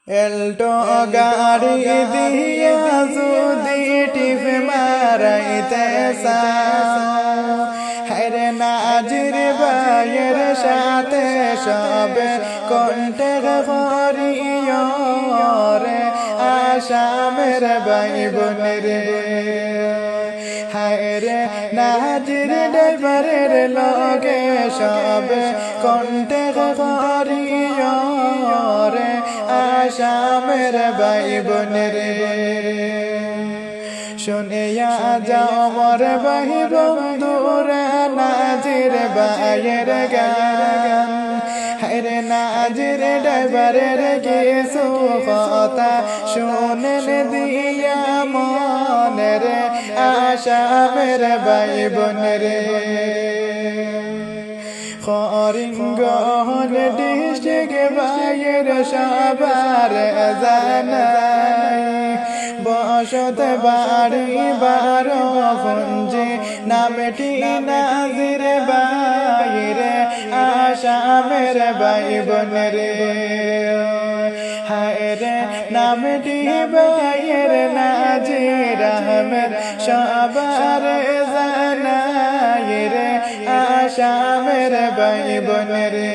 Alto গাড়ি দিয়া যদি টিপ মারাইতে চাও, হেরে নাজির ভাইয়ের সাথে সবে কন্টেক করিও রে আসামের ভাই বোনের রে। হায়রে নাজির ড্রাইভারের লগে সবে কন্টেক করিও রে আসামের ভাই বোনের রে। শুনিয়া যাও মোর ভাই বন্ধুরা নাজির ভাইয়ের গান, হায়রে নাজির ড্রাইভারের কিছু কথা শুনেন দিয়া মনে রে আসামের ভাই বোনের রে। করিমগঞ্জ ডিস্ট্রিক্ট ভাইয়ের সবার জানাই, বসত বাড়ি 12 কুঞ্জি, নামটি নাজির ভাইরে আসামের ভাই বোনের রে। হায়রে নামটি ভাইয়ের নাজির আহমেদ সবার জানাই রে আসামের ভাই বোনের রে।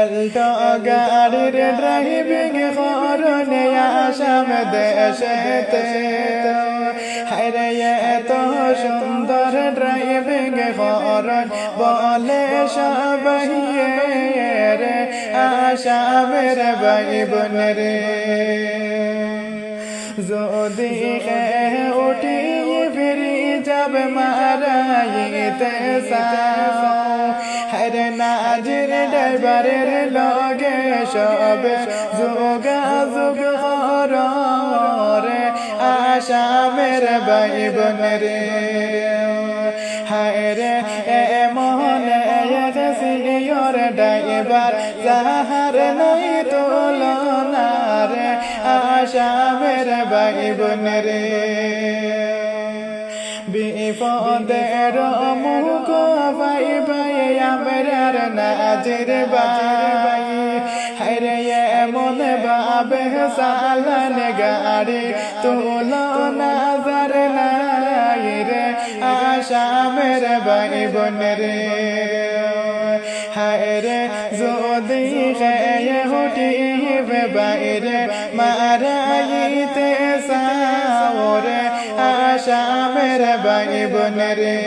এল্টো গাড়ির ড্রাইভিং করনে আসাম দেশেতে, হায়রে এত সুন্দর ড্রাইভিং করন বলে সবাই রে আসামের ভাই বোনের রে। যদি উঠি ফিরি যাব মারাইতে চাও, হায়রে নাজির ড্রাইভারের লগে সবে যোগাযোগ কর রে আসামের ভাই বোনের রে। হায়রে মনে সিনিয়র ড্রাইভার যাহার নাই তুলনা রে আসামের ভাই বোনের রে। বিপদের মুখ ভাই ভাই আমরার নাজির ভাই, হায়রে এমন ভাবে চালান গাড়ি তুলনা যার নাই রে আসামের ভাই বোনের রে। হায়রে যদি হুটি বাইরে মারাইতে চাও রে আসামের ভাই বোনের রে।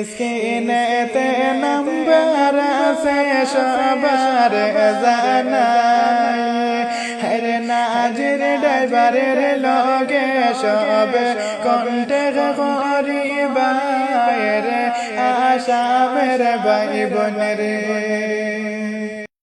স্ক্রিনেতে নাম্বার আছে সবার জানাই, হায়রে নাজির ড্রাইভারের লগে সবে কন্টেক করিবা রে আসামের ভাই বোনের রে।